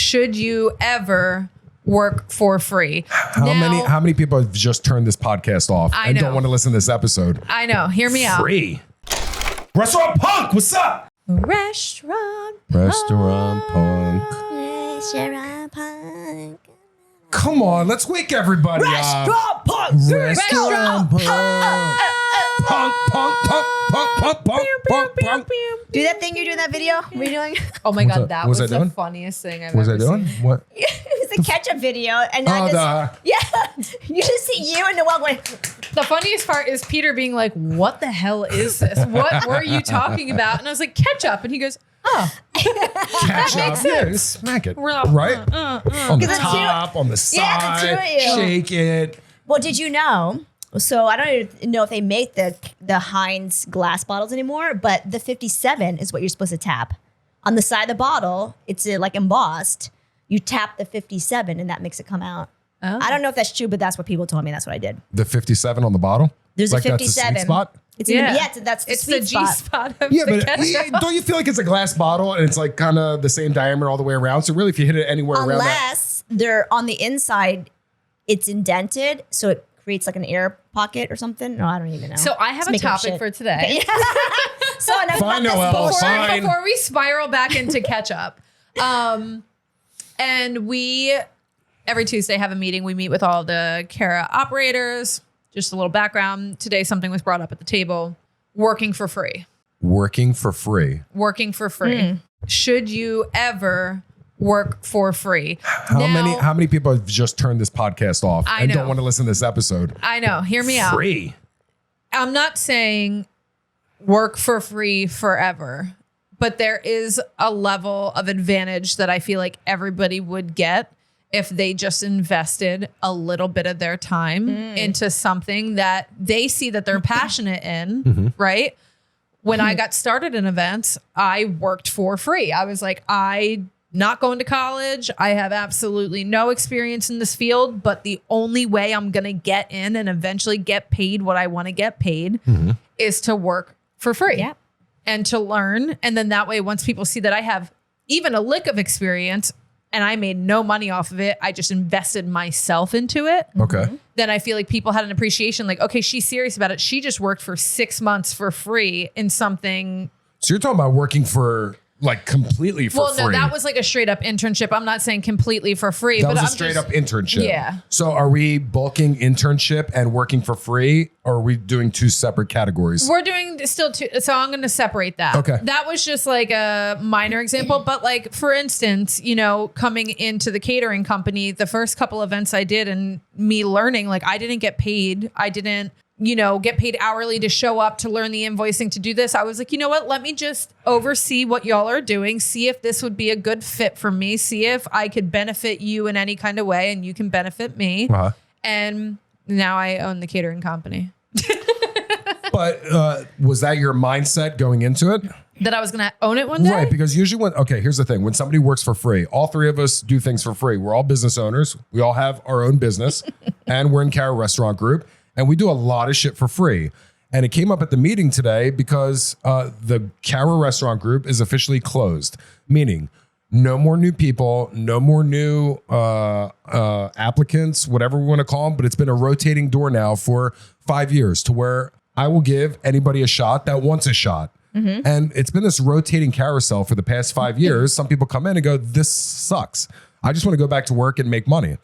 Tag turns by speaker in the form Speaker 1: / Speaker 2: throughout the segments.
Speaker 1: Should you ever work for free?
Speaker 2: How many people have just turned this podcast off and don't want to listen to this episode?
Speaker 1: I know. Hear me out.
Speaker 2: Free. Restaurant Punk, what's up?
Speaker 1: Restaurant
Speaker 2: Punk. Come on, let's wake everybody up.
Speaker 3: Restaurant Punk.
Speaker 2: Restaurant Punk. Punk.
Speaker 3: Do that thing you do in that video. What are you doing?
Speaker 1: Oh my God, that was the
Speaker 2: doing?
Speaker 1: funniest thing I've
Speaker 2: What was I
Speaker 1: ever
Speaker 2: doing?
Speaker 1: seen.
Speaker 2: What?
Speaker 3: It was a ketchup video, and you just see you and Noelle going.
Speaker 1: The funniest part is Peter being like, what the hell is this? What were you talking about? And I was like, ketchup. And he goes, oh.
Speaker 2: That makes sense. Yeah, smack it. Right? On the top, on the side, shake it.
Speaker 3: Well, did you know? So I don't even know if they make the Heinz glass bottles anymore, but the 57 is what you're supposed to tap. On the side of the bottle, it's like embossed. You tap the 57 and that makes it come out. Oh. I don't know if that's true, but that's what people told me. That's what I did.
Speaker 2: The 57 on the bottle?
Speaker 3: There's
Speaker 2: like
Speaker 3: a 57.
Speaker 2: That's the sweet spot?
Speaker 3: It's in the, that's the sweet
Speaker 1: G
Speaker 3: spot.
Speaker 1: spot of
Speaker 2: yeah,
Speaker 1: the
Speaker 2: but
Speaker 1: ketchup.
Speaker 2: Don't you feel like it's a glass bottle and it's like kind of the same diameter all the way around? So really, if you hit it anywhere around that.
Speaker 3: Unless they're on the inside, it's indented, so it creates like an air pocket or something. No, I don't even know.
Speaker 1: So I have a topic for today.
Speaker 3: So
Speaker 2: fine, Noelle, fine.
Speaker 1: Before we spiral back into ketchup. And we, every Tuesday, have a meeting. We meet with all the Kara operators. Just a little background. Today, something was brought up at the table. Working for free.
Speaker 2: Working for free.
Speaker 1: Working for free. Should you ever work for free?
Speaker 2: How many people have just turned this podcast off and don't want to listen to this episode?
Speaker 1: I know. Hear me out.
Speaker 2: Free.
Speaker 1: I'm not saying work for free forever, but there is a level of advantage that I feel like everybody would get if they just invested a little bit of their time into something that they see that they're passionate in, right? When I got started in events, I worked for free. I was like, not going to college. I have absolutely no experience in this field, but the only way I'm going to get in and eventually get paid what I want to get paid is to work for free and to learn. And then that way, once people see that I have even a lick of experience and I made no money off of it, I just invested myself into it.
Speaker 2: Okay.
Speaker 1: Then I feel like people had an appreciation like, okay, she's serious about it. She just worked for 6 months for free in something.
Speaker 2: So you're talking about working for like completely for free.
Speaker 1: Well, no, that was like a straight up internship. I'm not saying completely for free.
Speaker 2: That
Speaker 1: but
Speaker 2: was
Speaker 1: I'm
Speaker 2: a straight up internship.
Speaker 1: Yeah.
Speaker 2: So are we bulking internship and working for free, or are we doing two separate categories?
Speaker 1: We're doing still two. So I'm going to separate that.
Speaker 2: Okay.
Speaker 1: That was just like a minor example. But like, for instance, coming into the catering company, the first couple events I did and me learning, like I didn't get paid. I didn't get paid hourly to show up, to learn the invoicing, to do this. I was like, you know what? Let me just oversee what y'all are doing. See if this would be a good fit for me. See if I could benefit you in any kind of way and you can benefit me. And now I own the catering company.
Speaker 2: But was that your mindset going into it?
Speaker 1: That I was going to own it one day?
Speaker 2: Right, because usually here's the thing. When somebody works for free, all three of us do things for free. We're all business owners. We all have our own business and we're in Kara Restaurant Group. And we do a lot of shit for free. And it came up at the meeting today because the Kara Restaurant Group is officially closed, meaning no more new people, no more new applicants, whatever we want to call them. But it's been a rotating door now for 5 years to where I will give anybody a shot that wants a shot. And it's been this rotating carousel for the past 5 years. Some people come in and go, this sucks. I just want to go back to work and make money.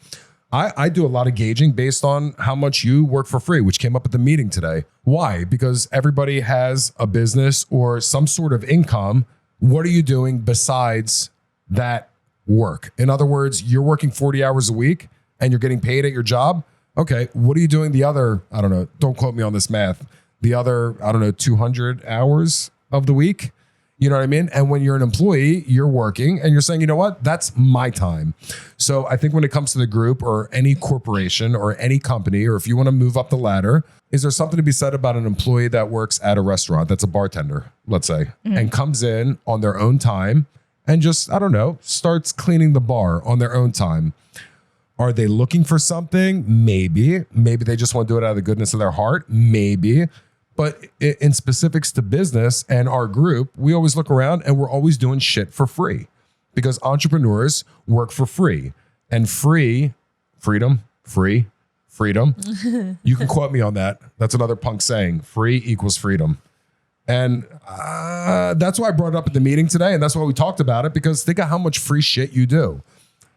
Speaker 2: I do a lot of gauging based on how much you work for free, which came up at the meeting today. Why? Because everybody has a business or some sort of income. What are you doing besides that work? In other words, you're working 40 hours a week and you're getting paid at your job. Okay, what are you doing the other, I don't know, don't quote me on this math, the other, 200 hours of the week? You know what I mean? And when you're an employee, you're working and you're saying, you know what? That's my time. So I think when it comes to the group or any corporation or any company, or if you want to move up the ladder, is there something to be said about an employee that works at a restaurant that's a bartender, let's say, and comes in on their own time and just, starts cleaning the bar on their own time? Are they looking for something? Maybe. Maybe they just want to do it out of the goodness of their heart. Maybe. But in specifics to business and our group, we always look around and we're always doing shit for free. because entrepreneurs work for free, and freedom. You can quote me on that. That's another punk saying, free equals freedom. And that's why I brought it up at the meeting today. And that's why we talked about it, because think of how much free shit you do.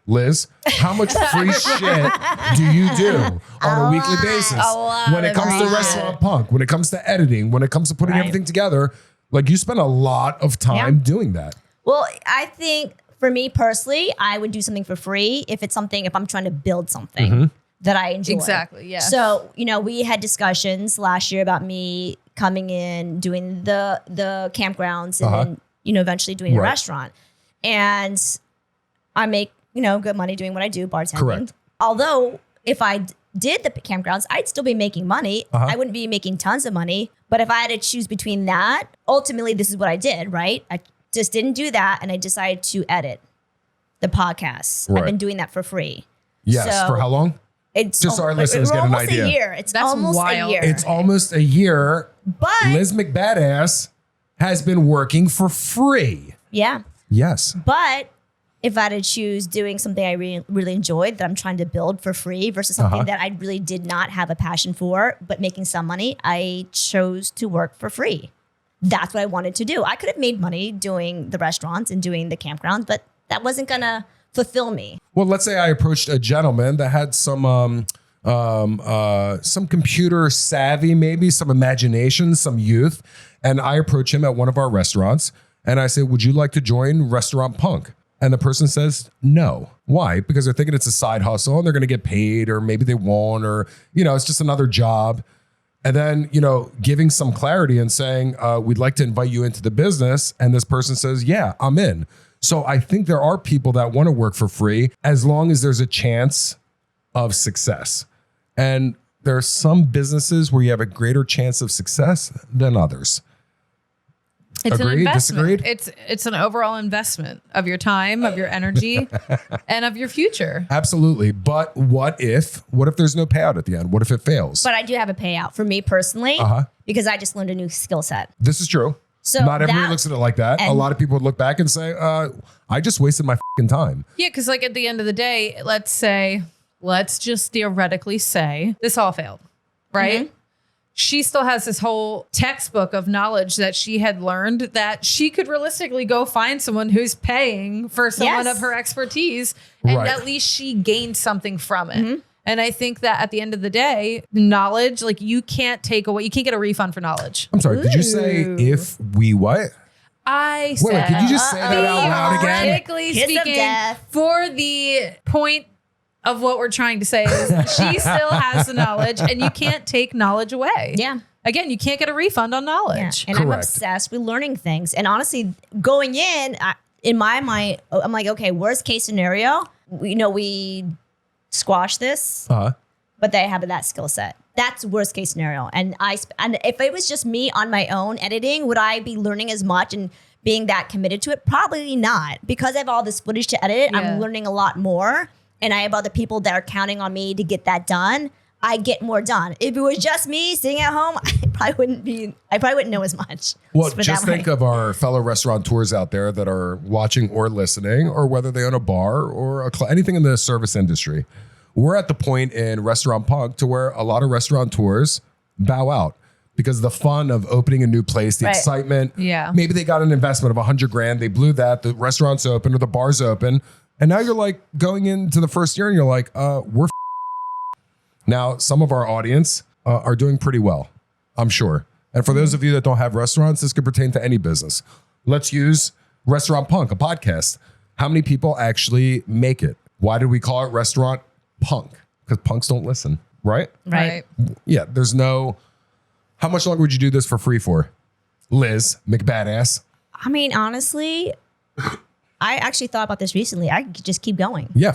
Speaker 2: Liz, how much free shit do you do on a weekly basis? When it comes to Restaurant Punk, when it comes to editing, when it comes to putting everything together, like you spend a lot of time doing that.
Speaker 3: Well, I think for me personally, I would do something for free if I'm trying to build something that I enjoy.
Speaker 1: Exactly, yeah.
Speaker 3: So, we had discussions last year about me coming in, doing the campgrounds, and then, eventually doing a restaurant. And I make, good money doing what I do, bartending.
Speaker 2: Correct.
Speaker 3: Although if I did the campgrounds, I'd still be making money. I wouldn't be making tons of money. But if I had to choose between that, ultimately, this is what I did, right? I just didn't do that. And I decided to edit the podcast. Right. I've been doing that for free.
Speaker 2: Yes. So for how long?
Speaker 3: It's
Speaker 2: just so our listeners get an idea.
Speaker 3: A year. That's almost a year.
Speaker 2: It's almost a year.
Speaker 3: But
Speaker 2: Liz McBadass has been working for free.
Speaker 3: Yeah.
Speaker 2: Yes.
Speaker 3: But if I had to choose doing something I really enjoyed that I'm trying to build for free versus something that I really did not have a passion for, but making some money, I chose to work for free. That's what I wanted to do. I could have made money doing the restaurants and doing the campgrounds, but that wasn't going to fulfill me.
Speaker 2: Well, let's say I approached a gentleman that had some computer savvy, maybe some imagination, some youth. And I approach him at one of our restaurants and I say, would you like to join Restaurant Punk? And the person says, no. Why? Because they're thinking it's a side hustle and they're going to get paid, or maybe they won't, or, it's just another job. And then, giving some clarity and saying, we'd like to invite you into the business. And this person says, yeah, I'm in. So I think there are people that want to work for free as long as there's a chance of success. And there are some businesses where you have a greater chance of success than others.
Speaker 1: It's
Speaker 2: Agreed?
Speaker 1: an investment.
Speaker 2: Disagreed?
Speaker 1: It's an overall investment of your time, of your energy, and of your future.
Speaker 2: Absolutely. But what if there's no payout at the end? What if it fails?
Speaker 3: But I do have a payout for me personally because I just learned a new skill set.
Speaker 2: This is true.
Speaker 3: So
Speaker 2: not everybody looks at it like that. A lot of people would look back and say, I just wasted my fucking time.
Speaker 1: Yeah, because at the end of the day, let's just theoretically say this all failed, right? Mm-hmm. She still has this whole textbook of knowledge that she had learned that she could realistically go find someone who's paying for someone of her expertise. And at least she gained something from it. Mm-hmm. And I think that at the end of the day, knowledge, you can't take away, you can't get a refund for knowledge.
Speaker 2: I'm sorry. Did you say if we what?
Speaker 1: I said,
Speaker 2: wait, could you just say that out loud again?
Speaker 1: Theoretically speaking, for the point of what we're trying to say is she still has the knowledge and you can't take knowledge away.
Speaker 3: Yeah.
Speaker 1: Again, you can't get a refund on knowledge.
Speaker 3: Yeah. And I'm obsessed with learning things. And honestly, going in my mind, I'm like, okay, worst case scenario, we squash this, but they have that skill set. That's worst case scenario. And if it was just me on my own editing, would I be learning as much and being that committed to it? Probably not. Because I have all this footage to edit, I'm learning a lot more. And I have other people that are counting on me to get that done. I get more done. If it was just me sitting at home, I probably wouldn't know as much.
Speaker 2: Well, just think of our fellow restaurateurs out there that are watching or listening, or whether they own a bar or anything in the service industry. We're at the point in Restaurant Punk to where a lot of restaurateurs bow out because the fun of opening a new place, the excitement. Yeah. Maybe they got an investment of $100,000. They blew that. The restaurant's open or the bar's open. And now you're going into the first year and you're like, we're now some of our audience are doing pretty well, I'm sure. And for those of you that don't have restaurants, this could pertain to any business. Let's use Restaurant Punk, a podcast. How many people actually make it? Why did we call it Restaurant Punk? Because punks don't listen, right?
Speaker 1: Right.
Speaker 2: Yeah, there's no, how much longer would you do this for free for? Liz McBadass.
Speaker 3: I mean, honestly, I actually thought about this recently. I could just keep going.
Speaker 2: Yeah.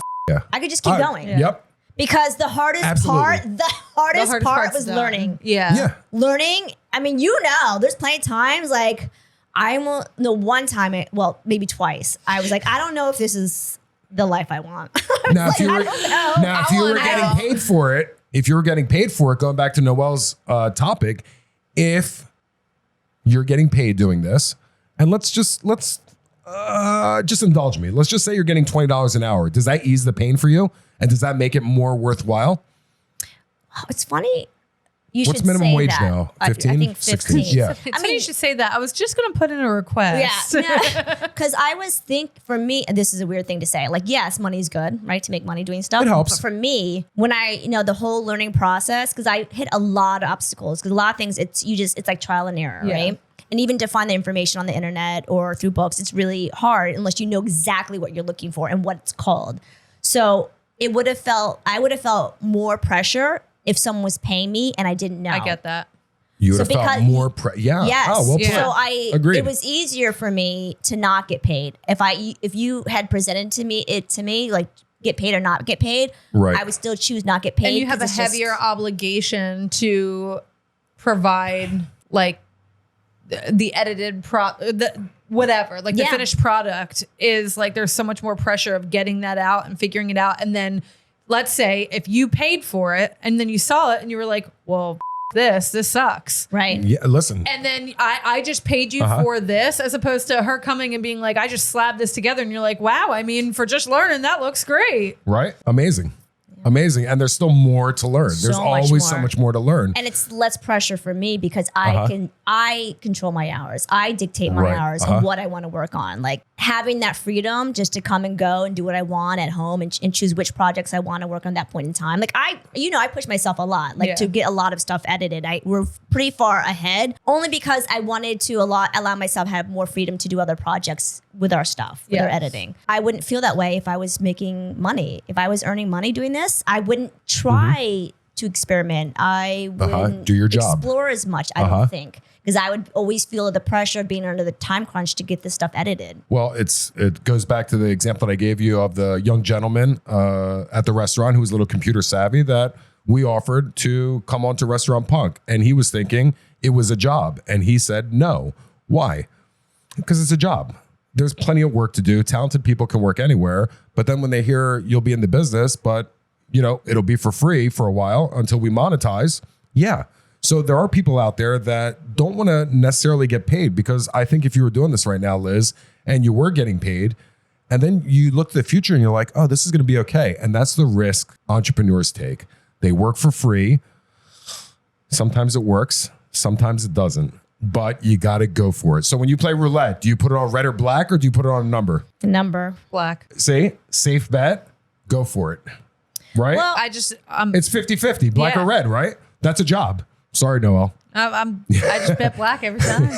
Speaker 3: I could just keep going.
Speaker 2: Yeah. Yep.
Speaker 3: Because the hardest part was learning.
Speaker 1: Yeah.
Speaker 3: Learning. I mean, there's plenty of times one time, maybe twice, I was like, I don't know if this is the life I want.
Speaker 2: Now, if you were getting paid for it, going back to Noelle's topic, if you're getting paid doing this, and let's just indulge me. Let's just say you're getting $20 an hour. Does that ease the pain for you? And does that make it more worthwhile?
Speaker 3: It's funny. You
Speaker 2: What's
Speaker 3: should
Speaker 2: minimum
Speaker 3: say
Speaker 2: wage
Speaker 3: that.
Speaker 2: now? 15?
Speaker 3: I think 15.
Speaker 2: 16? Yeah.
Speaker 1: I mean, you should say that. I was just going to put in a request.
Speaker 3: Yeah, because I was for me, and this is a weird thing to say. Like, yes, money's good, right? To make money doing stuff.
Speaker 2: It helps.
Speaker 3: But for me, when the whole learning process, because I hit a lot of obstacles. Because a lot of things, it's like trial and error, right? And even to find the information on the internet or through books, it's really hard unless you know exactly what you're looking for and what it's called. So I would have felt more pressure if someone was paying me and I didn't know.
Speaker 1: I get that.
Speaker 2: You would have felt more yeah.
Speaker 3: Yes.
Speaker 2: Oh, well put.
Speaker 3: So
Speaker 2: Agreed.
Speaker 3: It was easier for me to not get paid. If you had presented to me like get paid or not get paid,
Speaker 2: right.
Speaker 3: I would still choose not get paid.
Speaker 1: And you have a heavier obligation to provide like the edited whatever, like the finished product is like, there's so much more pressure of getting that out and figuring it out. And then let's say if you paid for it and then you saw it and you were like, well, this sucks.
Speaker 3: Right.
Speaker 2: Yeah, listen.
Speaker 1: And then I just paid you for this, as opposed to her coming and being like, I just slabbed this together. And you're like, wow, I mean, for just learning, that looks great.
Speaker 2: Right. Amazing. Amazing. And there's still more to learn. There's always so much more to learn.
Speaker 3: And it's less pressure for me because I control my hours. I dictate my hours and what I want to work on. Like having that freedom just to come and go and do what I want at home and choose which projects I want to work on at that point in time. Like I push myself a lot, like to get a lot of stuff edited. We're pretty far ahead only because I wanted to allow myself have more freedom to do other projects with our stuff, with our editing. I wouldn't feel that way if I was making money. If I was earning money doing this, I wouldn't try to experiment. I wouldn't
Speaker 2: do your job.
Speaker 3: Explore as much, I don't think. Because I would always feel the pressure of being under the time crunch to get this stuff edited.
Speaker 2: Well, it goes back to the example that I gave you of the young gentleman at the restaurant who was a little computer savvy that we offered to come on to Restaurant Punk. And he was thinking it was a job. And he said, no. Why? Because it's a job. There's plenty of work to do. Talented people can work anywhere. But then when they hear you'll be in the business, but it'll be for free for a while until we monetize. Yeah. So there are people out there that don't want to necessarily get paid, because I think if you were doing this right now, Liz, and you were getting paid, and then you look to the future and you're like, oh, this is going to be okay. And that's the risk entrepreneurs take. They work for free. Sometimes it works. Sometimes it doesn't. But you got to go for it. So when you play roulette, do you put it on red or black, or do you put it on a number?
Speaker 3: The number.
Speaker 1: Black.
Speaker 2: See, safe bet, go for it. Right?
Speaker 3: Well,
Speaker 2: it's 50-50, black or red, right? That's a job. Sorry, Noelle.
Speaker 1: I just bet black every time.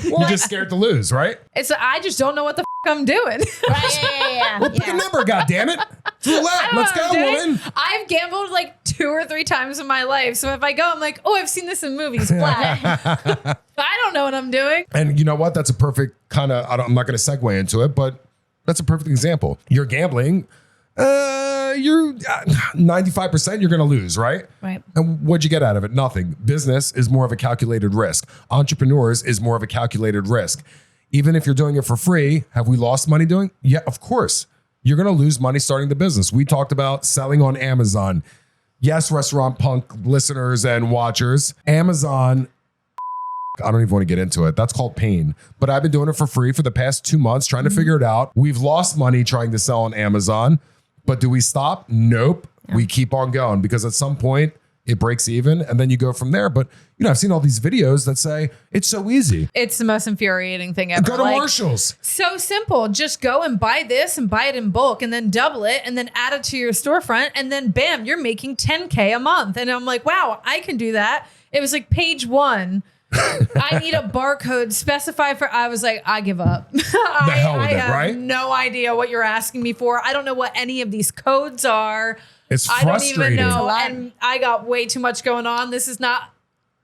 Speaker 2: You're just scared to lose, right?
Speaker 1: I just don't know what the I'm doing.
Speaker 3: Right, yeah.
Speaker 2: Well, pick a number, goddammit. It's roulette. Let's go, woman.
Speaker 1: I've gambled like 2 or 3 times in my life. So if I go, I'm like, oh, I've seen this in movies. Black. I don't know what I'm doing.
Speaker 2: And you know what? That's a perfect kind of, I'm not going to segue into it, but that's a perfect example. You're gambling. You're 95% you're going to lose, right?
Speaker 3: Right.
Speaker 2: And what'd you get out of it? Nothing. Business is more of a calculated risk. Entrepreneurs is more of a calculated risk. Even if you're doing it for free, have we lost money doing? Yeah, of course. You're going to lose money starting the business. We talked about selling on Amazon. Yes, Restaurant Punk listeners and watchers, Amazon, I don't even want to get into it. That's called pain. But I've been doing it for free for the past 2 months, trying to figure it out. We've lost money trying to sell on Amazon. But do we stop? Nope. Yeah. We keep on going, because at some point it breaks even and then you go from there. But I've seen all these videos that say it's so easy.
Speaker 1: It's the most infuriating thing ever.
Speaker 2: Go to Marshall's.
Speaker 1: So simple. Just go and buy this and buy it in bulk and then double it and then add it to your storefront. And then bam, you're making $10K a month. And I'm like, wow, I can do that. It was like page 1. I need a barcode specified for. I was like, I give up. I have no idea what you're asking me for. I don't know what any of these codes are.
Speaker 2: It's frustrating.
Speaker 1: I don't even know. And I got way too much going on. This is not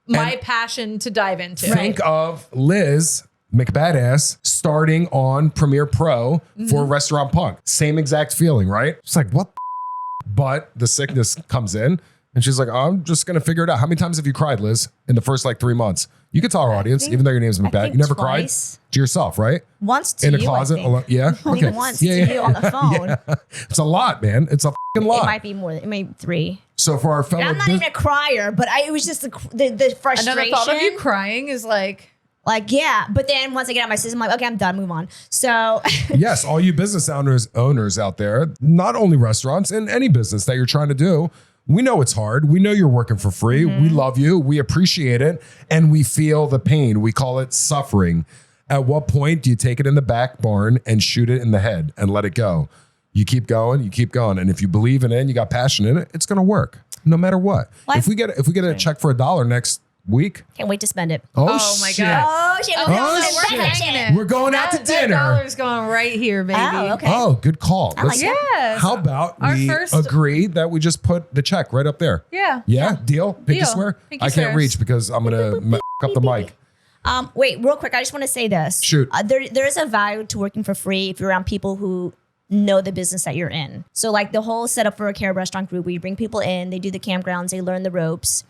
Speaker 1: my passion to dive into.
Speaker 2: Think of Liz McBadass starting on Premiere Pro for Restaurant Punk. Same exact feeling, right? It's like, what? But the sickness comes in. And she's like, I'm just going to figure it out. How many times have you cried, Liz, in the first 3 months? You can tell our audience, even though your name's McBad. You never cried to yourself, right?
Speaker 3: Once to
Speaker 2: in
Speaker 3: you,
Speaker 2: a closet. Yeah.
Speaker 3: Only once to you on the phone.
Speaker 2: Yeah. It's a lot, man. It's a fucking lot.
Speaker 3: It might be more. It might be 3.
Speaker 2: So for our fellow,
Speaker 3: and I'm not even a crier, but it was just the frustration.
Speaker 1: Another thought of you crying is like,
Speaker 3: Like, yeah. But then once I get out my system, I'm like, okay, I'm done. Move on. So
Speaker 2: Yes, all you business owners out there, not only restaurants, in any business that you're trying to do, we know it's hard. We know you're working for free. We love you. We appreciate it. And we feel the pain. We call it suffering. At what point do you take it in the back barn and shoot it in the head and let it go? You keep going, you keep going. And if you believe in it and you got passion in it, it's going to work no matter what. If we get a check for $1 next week.
Speaker 3: Can't wait to spend it.
Speaker 1: Oh my
Speaker 2: shit.
Speaker 1: God.
Speaker 3: Oh, shit.
Speaker 1: we're hanging it.
Speaker 2: We're going out to dinner.
Speaker 1: That $1's going right here, baby.
Speaker 3: Oh, okay.
Speaker 2: Oh, good call.
Speaker 3: I like that.
Speaker 1: Yes.
Speaker 2: How about
Speaker 1: Our
Speaker 2: we
Speaker 1: first-
Speaker 2: agree that we just put the check right up there?
Speaker 1: Yeah.
Speaker 2: Yeah? Deal? Pinky
Speaker 1: Deal.
Speaker 2: swear?
Speaker 1: Pinky
Speaker 2: I can't
Speaker 1: swears.
Speaker 2: reach because I'm going to up the mic.
Speaker 3: Wait, real quick. I just want to say this.
Speaker 2: Shoot.
Speaker 3: There is a value to working for free if you're around people who know the business that you're in. So like the whole setup for a care restaurant group, where you bring people in, they do the campgrounds, they learn the ropes.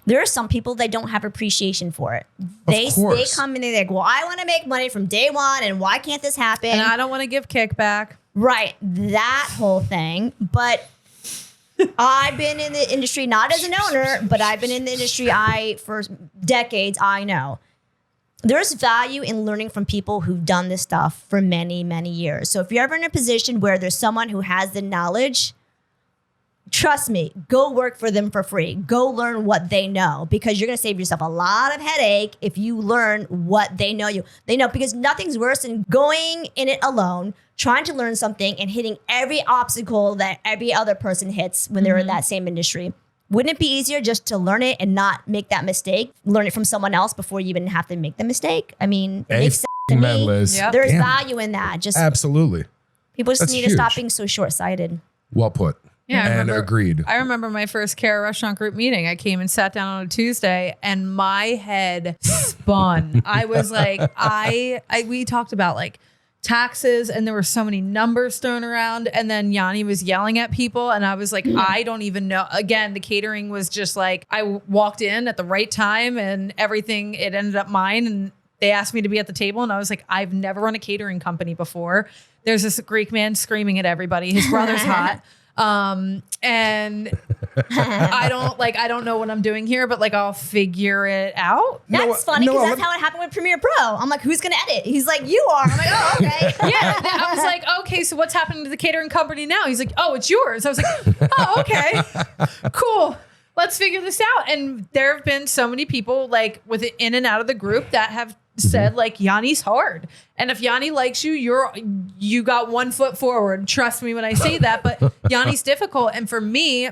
Speaker 3: There are some people that don't have appreciation for it. They come in and they're like, well, I want to make money from day one, and why can't this happen?
Speaker 1: And I don't want to give kickback.
Speaker 3: Right, that whole thing. But I've been in the industry, not as an owner, but I've been in the industry for decades. I know. There's value in learning from people who've done this stuff for many, many years. So if you're ever in a position where there's someone who has the knowledge, trust me, go work for them for free. Go learn what they know, because you're going to save yourself a lot of headache if you learn what they know. Because nothing's worse than going in it alone, trying to learn something and hitting every obstacle that every other person hits when they're in that same industry. Wouldn't it be easier just to learn it and not make that mistake? Learn it from someone else before you even have to make the mistake? I mean, it makes sense to me.
Speaker 2: Liz.
Speaker 1: Yep.
Speaker 3: There's
Speaker 2: Damn.
Speaker 3: value in that. Just
Speaker 2: Absolutely.
Speaker 3: people just
Speaker 2: That's
Speaker 3: need to stop
Speaker 2: huge.
Speaker 3: being so short-sighted.
Speaker 2: Well put.
Speaker 1: Yeah,
Speaker 2: And agreed.
Speaker 1: I remember my first care restaurant group meeting. I came and sat down on a Tuesday, and my head spun. I was like, we talked about like taxes, and there were so many numbers thrown around, and then Yianni was yelling at people, and I was like, I don't even know. Again, the catering was just like, I walked in at the right time, and everything, it ended up mine, and they asked me to be at the table, and I was like, I've never run a catering company before. There's this Greek man screaming at everybody. His brother's hot. And I don't know what I'm doing here, but like, I'll figure it out.
Speaker 3: That's funny, because that's how it happened with Premiere Pro. I'm like, who's going to edit? He's like, you are. I'm like, oh, okay.
Speaker 1: Yeah. I was like, okay, so what's happening to the catering company now? He's like, oh, it's yours. I was like, oh, okay, cool. Let's figure this out. And there have been so many people like with it in and out of the group that have said like, Yanni's hard. And if Yianni likes you, you got 1 foot forward. Trust me when I say that, but Yanni's difficult. And for me,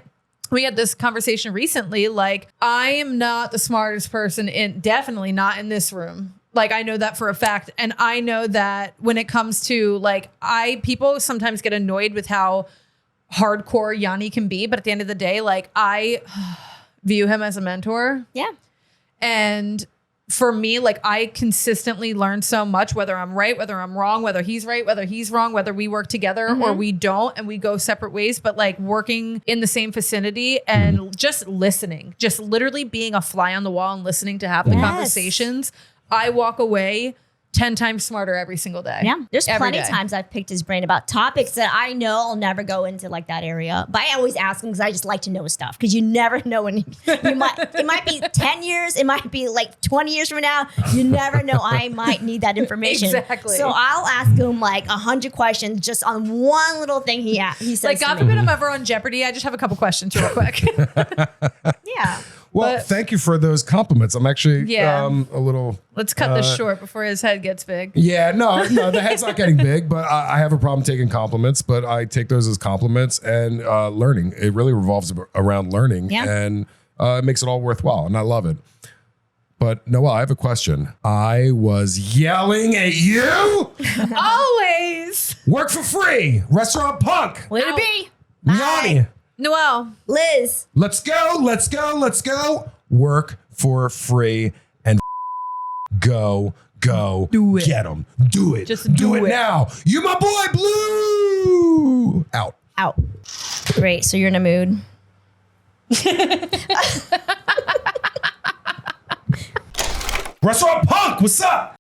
Speaker 1: we had this conversation recently. Like, I am not the smartest person definitely not in this room. Like, I know that for a fact. And I know that when it comes to like, people sometimes get annoyed with how hardcore Yianni can be. But at the end of the day, like, I view him as a mentor.
Speaker 3: Yeah.
Speaker 1: And for me, like, I consistently learn so much, whether I'm right, whether I'm wrong, whether he's right, whether he's wrong, whether we work together or we don't and we go separate ways, but like working in the same vicinity and just listening, just literally being a fly on the wall and listening to have the conversations. I walk away 10 times smarter every single day.
Speaker 3: Yeah. There's
Speaker 1: Every
Speaker 3: plenty of
Speaker 1: day.
Speaker 3: times I've picked his brain about topics that I know I'll never go into like that area. But I always ask him because I just like to know stuff. Because you never know when it might be 10 years, it might be like 20 years from now. You never know. I might need that information.
Speaker 1: Exactly.
Speaker 3: So I'll ask him like 100 questions just on one little thing he says.
Speaker 1: Like,
Speaker 3: to
Speaker 1: God
Speaker 3: me.
Speaker 1: forbid I'm ever on Jeopardy. I just have a couple questions real quick.
Speaker 3: Yeah.
Speaker 2: Well,
Speaker 1: But-
Speaker 2: thank you for those compliments. I'm actually
Speaker 1: Yeah.
Speaker 2: a little.
Speaker 1: Let's cut this short before his head gets big.
Speaker 2: Yeah, no, the head's not getting big, but I have a problem taking compliments, but I take those as compliments and learning. It really revolves around learning and it makes it all worthwhile. And I love it. But Noelle, I have a question. I was yelling at you.
Speaker 1: Always.
Speaker 2: Work for free. Restaurant Punk.
Speaker 3: Way to be.
Speaker 2: Yianni.
Speaker 1: Noelle.
Speaker 3: Liz.
Speaker 2: Let's go. Let's go. Let's go. Work for free and go.
Speaker 1: Do it.
Speaker 2: Get them. Do it.
Speaker 1: Just do it.
Speaker 2: now. You my boy, Blue. Out.
Speaker 3: Out. Great. So you're in a mood.
Speaker 2: Restaurant Punk, what's up?